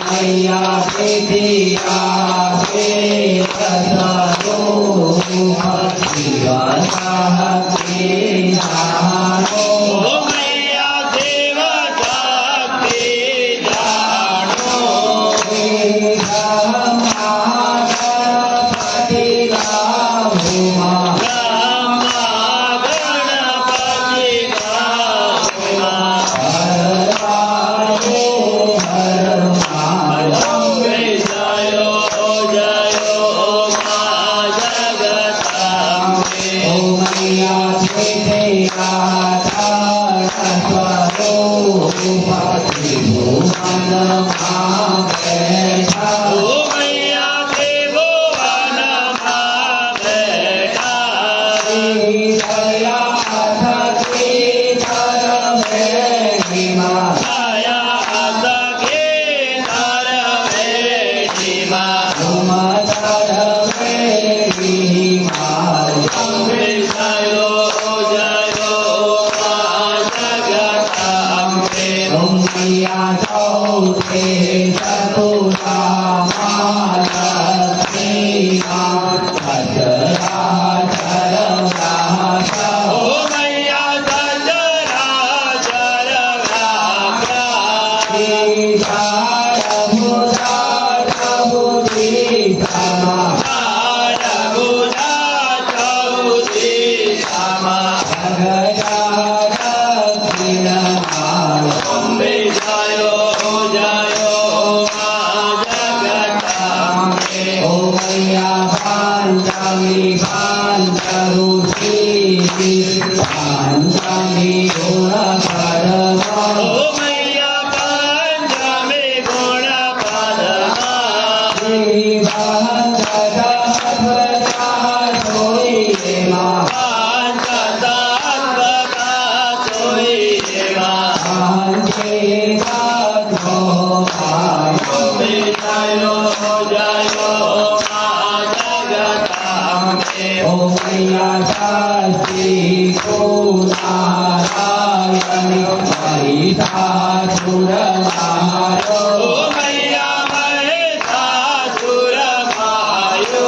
मैया विद्या के स्वरूप शिवता के जानो मैया देवता के जानो गणपति गाहुमा गणपति गाहुमा अम्बे जयो जयो मां जगदम्बे ओ मैया विद्या स्वरूप त्रिभुवन बैठा ओ मैया त्रिभुवन बैठा दया सखी धर्मेणिमा छाया सखे धर्मेणिमा तुम धर्मेणिमा अम्बे जयो जयो मां जगदम्बे तुम मैया चौथे चतुरा लक्ष्मी सचराचर व्यासा ओ मैया सचराचर व्यापा अम्बे जयो जयो मां जगदम्बे ओ मैया पंचमी गुण पदमा पंचतत्वता सोईमा अम्बे जयो जयो मां जगदम्बे ओ मैया शास्त्री को नारायणी महिषासुर मारो ओ मैया महिषासुर मायो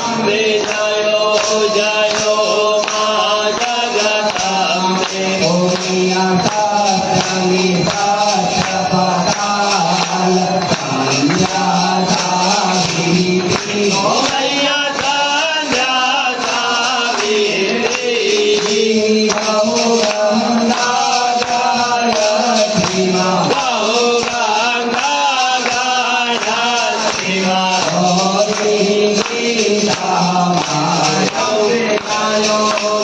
अम्बे जयो जयो मां जगदम्बे ओ मैया संध्या सावित्री बहु गंगा गायत्रीमा अम्बे जयो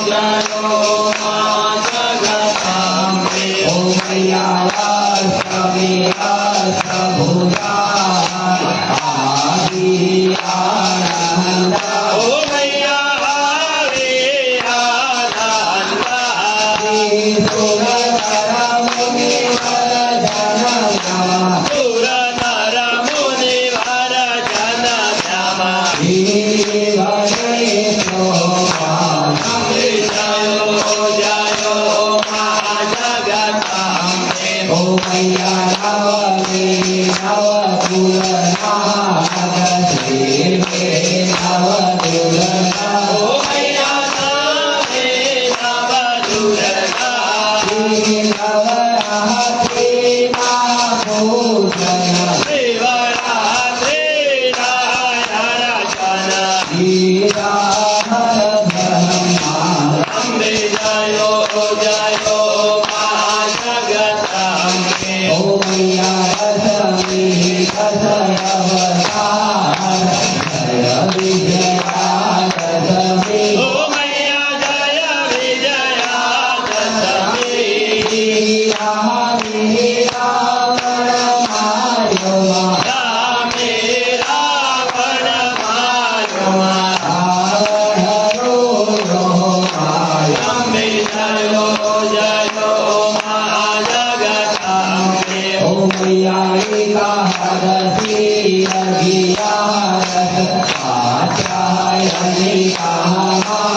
जयो मां जगदम्बे ओ मैया हरे आनंदा सुर नर मुनि वर जन श्यामा अम्बे जयो जयो मां जगदम्बे ओ मैया ओ मैया सावे नव दुर्गा शिवरात्रि नारायण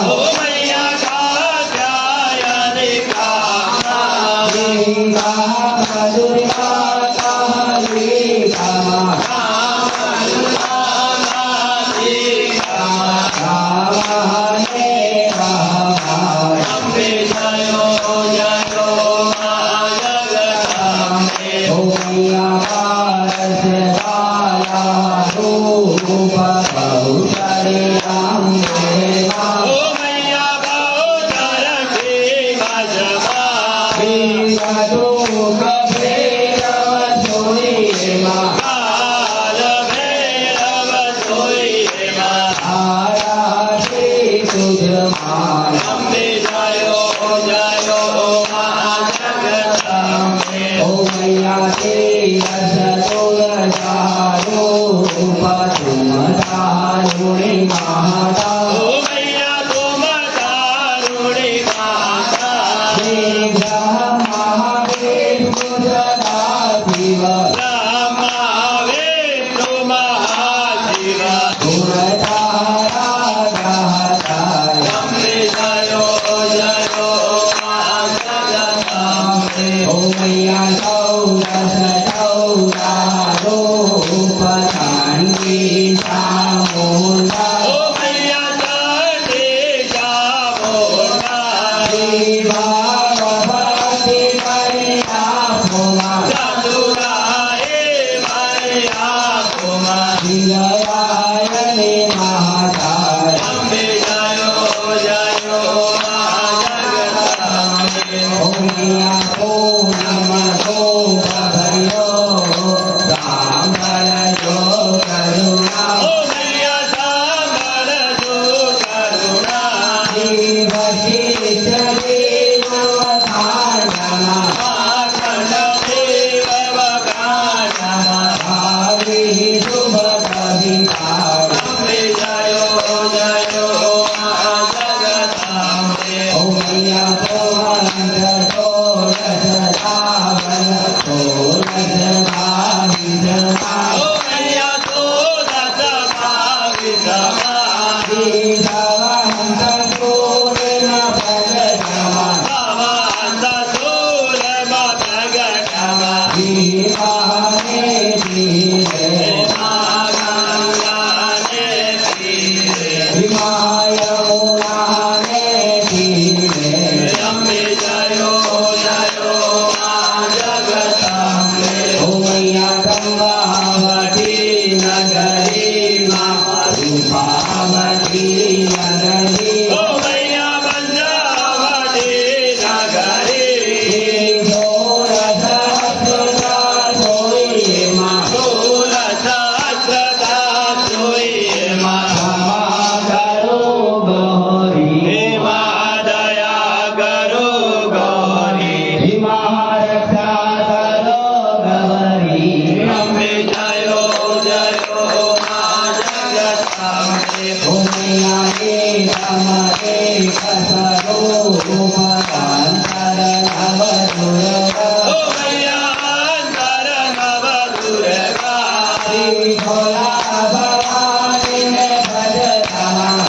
ઓ મૈયા કાત્યાયને કામા અંબે જયો જયો મા જગદંબે ઓ મૈયા બહુધર કે ભજવા કાલ ભૈરવ જોઈએ માં અંબે જયો જયો મા જગદંબે ઓ મૈયા તુમ તારુણી માતા બ્રહ્મા વિષ્ણુ મહાશિવ અંબે જયો જયો મા જગદંબે ઓ મૈયા ચંડી ચામુંડા ચતુરાએ મારી આંખોમાં અંબે જયો જયો મા જગદંબે ઓ મૈયા સાંભળજો કરુણા માખંડ દેવ વગાડમાં અંબે જયો જયો મા જગદંબે ઓ મૈયા તો દસ ભાવિતમાં ભવંત સુરમાં પ્રગટમાં હે મા ગંગાને પીરે અંબે જયો જયો મા જગદંબે ઓ મૈયા પંજાવતી નગરી સુરસત્રતા જોઈએ માં હે મા દયા કરો ગૌરી અંબે જયો જયો મા જગદંબે ઓ મૈયા અંતર નવ દુર્ગા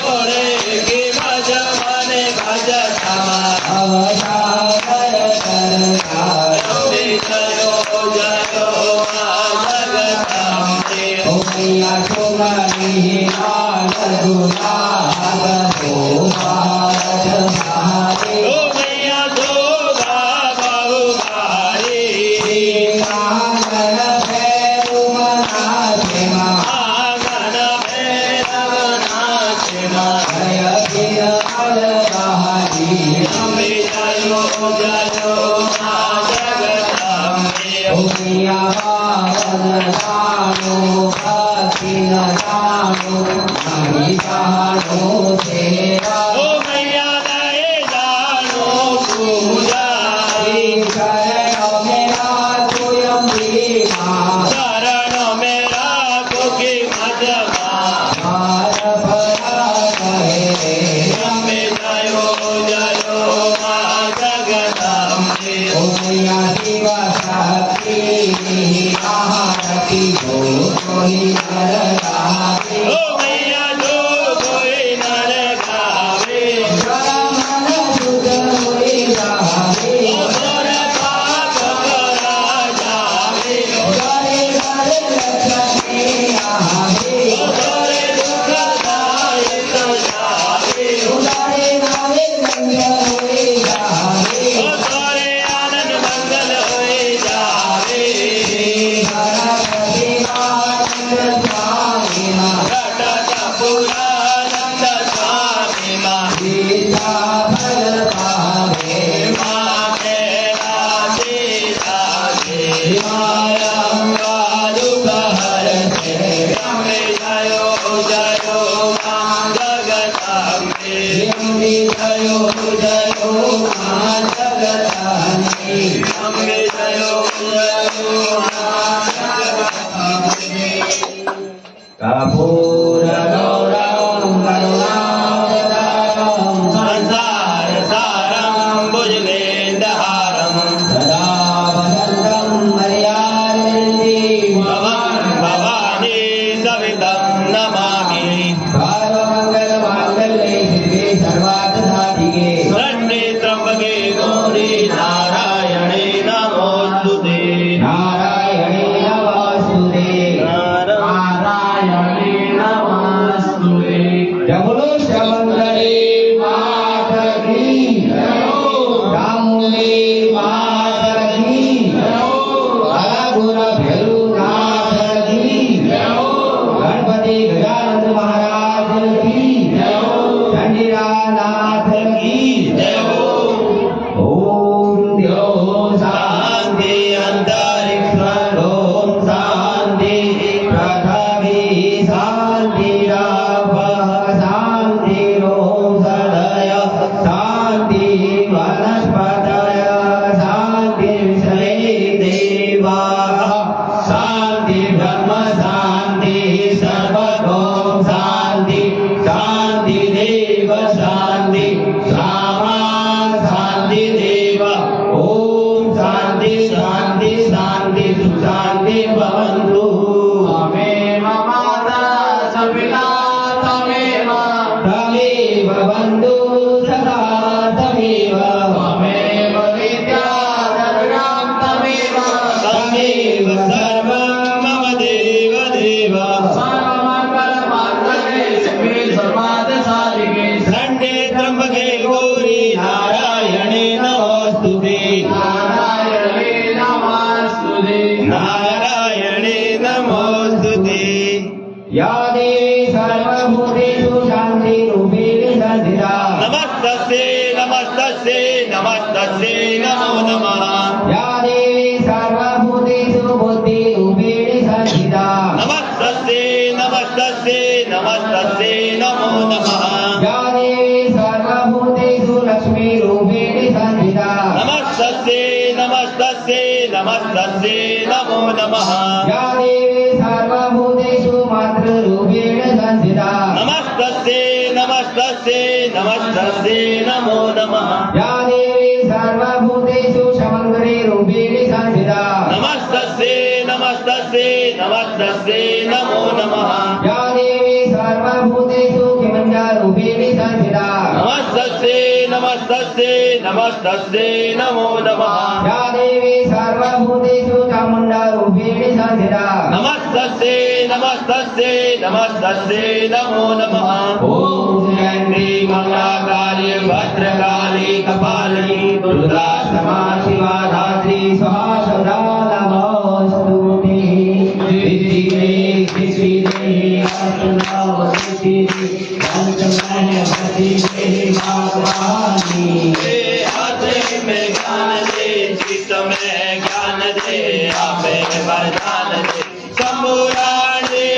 ઓરે કે ભજ મને ભજતામાં અંબે જયો જયો મા જગદંબે ઓ મૈયા જોગા બહુ ભારી આંગણ ભૈરવ નાચમાં અંબે જયો જયો મા જગદંબે ઓ મૈયા દે જાણો પૂજા ચરણ મેરા કોકી મજમાં અંબે જયો જયો મા જગદંબે આરતી સ્વામીમાં રટતા પુરાનંદ સ્વામીમાં ગીતા ફળ પાવે માતે રાધે રાધે માયા દુઃખ હરશે અમે જયો જયો મા જગદાંબે અંબે જયો જયો મા જગદાંબે અંબે જયો જયો મા જગદાંબે કપૂર ગૌરમ કરુણાવતારમ સંસાર સારમ ભુજગેન્દ્રહારમ સદા વસંતમ મર્યાદિ ભવન ભવાની સવિતમ નમામિ સર્વમંગલ માંગલ્યે શિવે સર્વાર્થ સાધિકે શરણે ત્રંબકે ગૌરી નારાયણે નમોસ્તુતે નારાયણે નમસ્તુતે નારાયણે નમસ્તુતે જબલો શમંગલે માત કી ચામુંડી માત કી અલાપુર ભેરુનાથ કી ગણપતિ ગજાનંદ મહારાજ કી ચંડીરાનાથ કી ઓમ દ્યો શાંતિ અંતરિક્ષ ઓમ શાંતિ પૃથ્વી શાંતિ શાંતિ ઓમ સદય શાંતિ વનસ્પતય શાંતિ વિશ્વે દેવા શાંતિ બ્રહ્મ શાંતિ સર્વતોમ શાંતિ શાંતિ દેવ શાંતિ સામા શાંતિ દેવ ઓમ શાંતિ શાંતિ શાંતિ સુશાંતિ ભવન્તુ તમેવ માતા સપિતા તમેવ તમેવ બંધુ સદા તમેવ તમેવ વિદ્યા દર્ગામ તમેવ તમેવ સર્વં મમ દેવ દેવ સર્વમંગલ માંગલ્યે શિવે સર્વાર્થ સાધિકે શરણે ત્રંબકે ગૌરી નારાયણે નમોસ્તુતે નારાયણે નમસ્તુતે નારાયણે નમોસ્તુતે યા દેવી સર્વભૂતેષુ શાંતિરૂપિણી સંસ્થિતા નમસ્તસ્તે નમસ્તસ્તે નમસ્તસ્તે નમો નમઃ યા દેવી સર્વભૂતેષુ બુદ્ધિરૂપિણી સંસ્થિતા નમસ્તસ્તે નમસ્તસ્તે નમસ્તસ્તે નમો નમઃ યા દેવી સર્વભૂતેષુ લક્ષ્મીરૂપિણી સંસ્થિતા નમસ્તસ્તે નમસ્તસ્તે નમસ્તસ્તે નમો નમઃ યા દેવી સર્વભૂતેષુ માતૃરૂપિણી સંસ્થિતા નમસ્તસ્તે નમસ્તસ્તે નમસ્તસ્તે નમો નમઃ યા દેવી સર્વભૂતેષુ સમંગરીરૂપિણી સંસ્થિતા નમસ્તસ્તે નમસ્તસ્તે નમસ્તસ્તે નમો નમઃ યા દેવી સર્વભૂતેષુ કિમંજારૂપિણી સંસ્થિતા નમસ્તસ્તે નમસ્તસ્તે નમસ્તસ્તે નમો નમઃ યા દેવી સર્વભૂતેષુ ચામુંડારૂપિણી સંસ્થિતા નમસ્તસ્તે નમસ્તસ્તે નમસ્તસ્તે નમો નમઃ ઓમ શ્રી મંગલાકાર્ય ભદ્રકાલી કપાલિની દુર્ગા સમા શિવા ધાત્રી સ્વાહા સદા નમોસ્તુતે સિદ્ધિદે સિદ્ધિદે અસ્તુનાવ સિદ્ધિદે પંચમય ભક્તિદે ભગવાની हे हाथे में ज्ञान दे चित्त में ज्ञान दे आपे वरदान दे शंभुराणी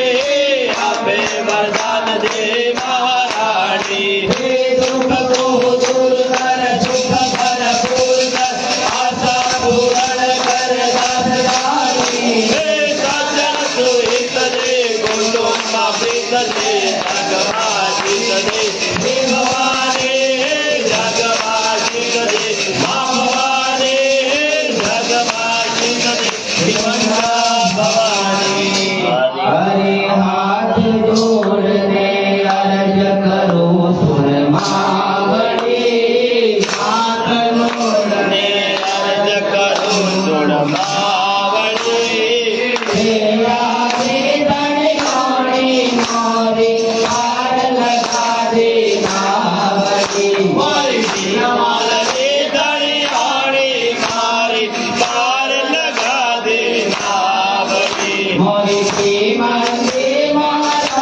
आपे वरदान दे महारानी હે દુઃખ કો દૂર કર સુખ ભરપૂર કર આશા પૂરણ કર દાસદાની हे सज्जन सुहित दे कुटुंब प्रीत दे जगमातीत दे हे भवानी जगमातीत दे मां भवानी जगमातीत दे हे मंगला भवानी हरे हाथ जोड़ने अर्ज करो सुन मावड़ी हाथ जोड़ने अर्ज करो सुन मावड़ी तेरा से तड़काने मोरे पार लगा दे नावड़ी मारी माल दे दरियाणी मारी पार लगा दे नावड़ी मोरे के मंदे महाराज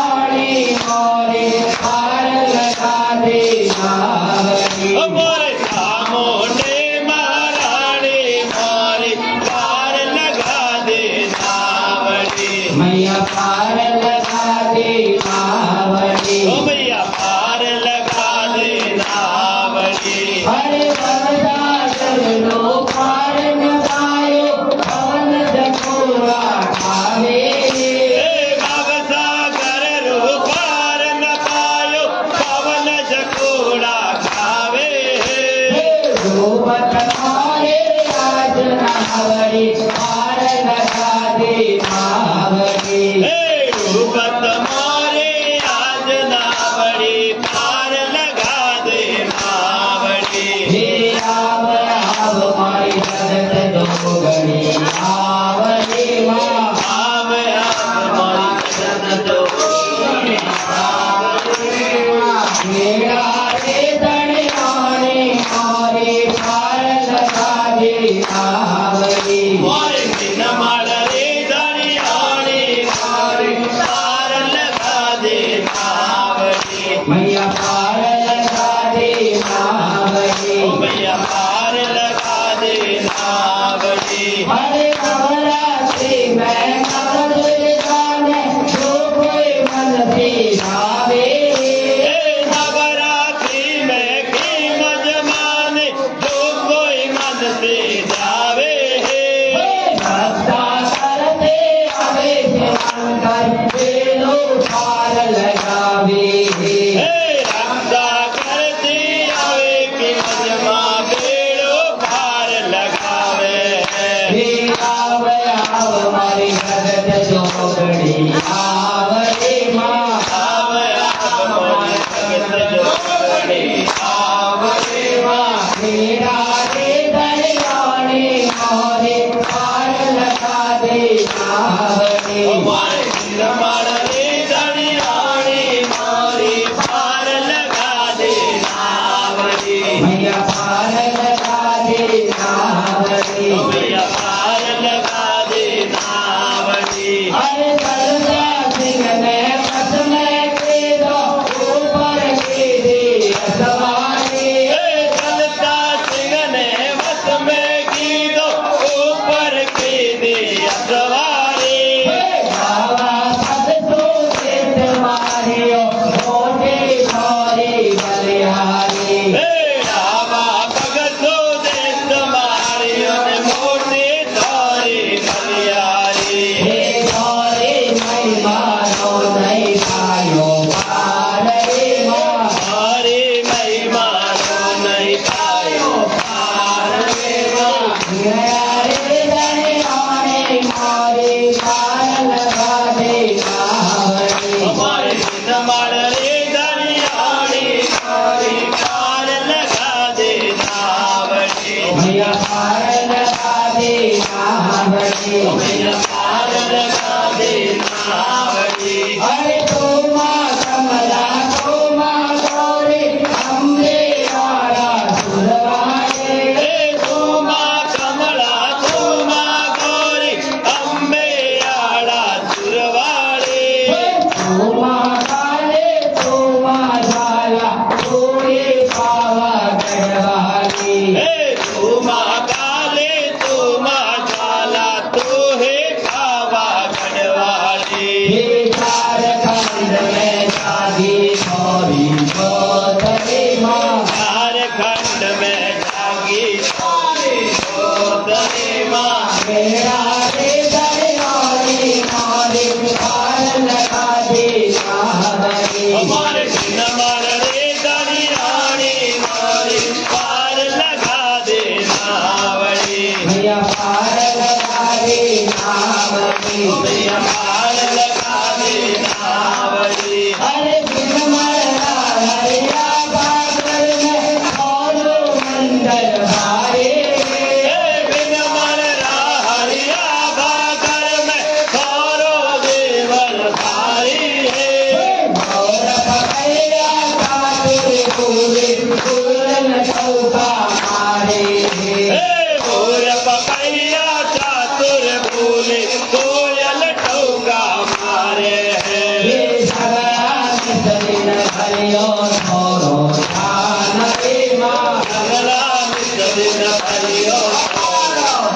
मार रे दरियाड़ी मारी पार लगा दे नावड़ी मैया पार लगा दे नावड़ी मैया पार लगा दे नावड़ी अरे तो माँ कमला तो माँ गौरी अम्बे आरा सुरवारे तो माँ कमला तो माँ गौरी अम्बे आड़ा सुरवाड़ी तो माँ काले तो माँ झाला तोरे पावा गढ़वाली तू माँ काले तू माँ झाला तू है बाबा गढ़वाली हे झारखंड में शादी गौरी गोदरी माँ झारखंड में जागी गोदरी माँ मेरा रे दरियाड़ी मारे पार लगा दे नावड़ी हमारे बिन मर रे दरियाड़ी मारी पार लगा दे नावड़ी मैया पार लगा दे नावड़ी मैया पार लगा दे नावड़ी अरे बिन मरना हरिया बादल में औरो मंडल हारे बिन मर हरिया बागर में सारो देवल भारी है और पकैया कातुर पूरे पूरन चौका मारे भोर पपैया चातुर भूले कोयल टौका मारे है ये भगवान सदिन हरियो थोरो ध्यान रे माँ अगला दिन हरियो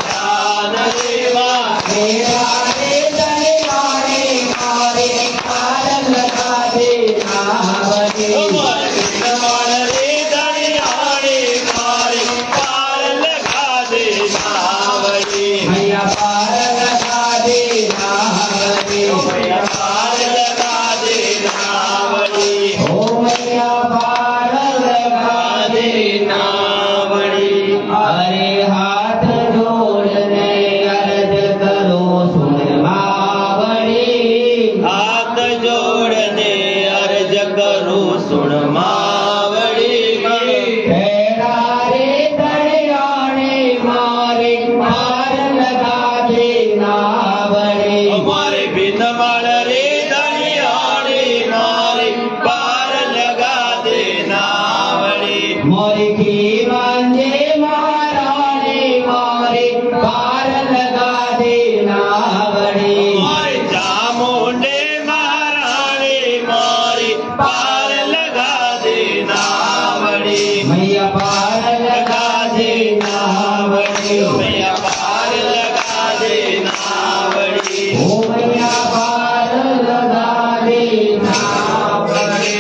ध्यान रे माँ मेरा रे दरियाड़ी मारे पार लगा दे नावड़ी हमारे बिन मर रे दरियाड़ी मारे पार लगा दे नावड़ी मैया पार लगा दे नावड़ी मैया पार लगा दे नावड़ी ओ मैया पार लगा दे नावड़ी अरे हाथ जोड़ने अर्ज करो सुन मावड़ी हाथ जोड़ दे अर्ज करो सुन मावड़ी तेरा रे दरियाड़ी मारे पार लगा दे नावड़ी हमारे बिन मर रे दरियाड़ी मारे पार लगा दे नावड़ी मोरी की मांझे महारानी मारे पार लगा दे नावड़ी हमारे चामुंडे महारानी मारी पार लगा दे नावड़ी मैया पार लगा दे नावड़ी मैया पार लगा दे नावड़ी ओ मैया पार लगा दे नावड़ी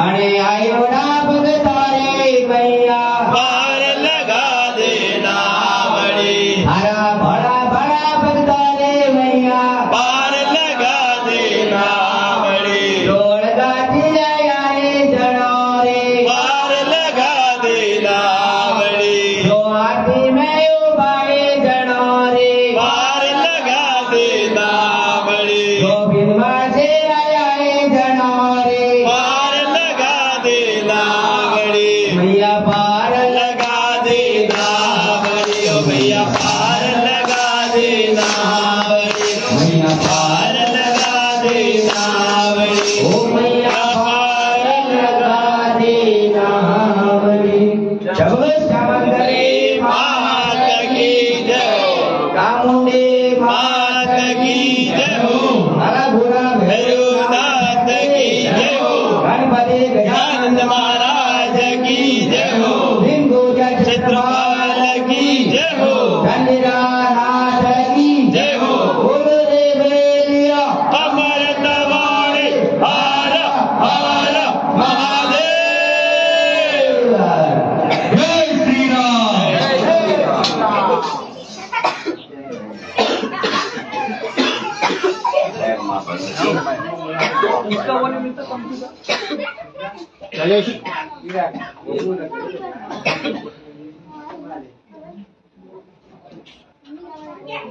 अरे आयो ना भगतारे मैया पार लगा दे नावड़ी हरा बड़ा बड़ा भगतारे मैया पार लगा दे नावड़ी रोड गाती आए जनारे पार लगा दे नावड़ी जो आती में उबाए जनारे पार लगा दे नावड़ी जो बिनवा से आए जनारे पार लगा दे नावड़ी मैया पार लगा दे नावड़ी ओ भैया पार लगा दे नावड़ी मैया पार लगा दे नावड़ी ओ मैया पार लगा दे नावड़ी जब समंदरे मात की जय हो कामुंडे मात की जय हो हरा बुरा भैरवनाथ की जय हो गणपति आनंद महाराज की जय हो हिंदू क्षेत्रपाल की जय हो चंद्रनाथ की जय हो बोल रे बेलिया अमृतवाणी हर हर महादेव जय श्री राम Yeah.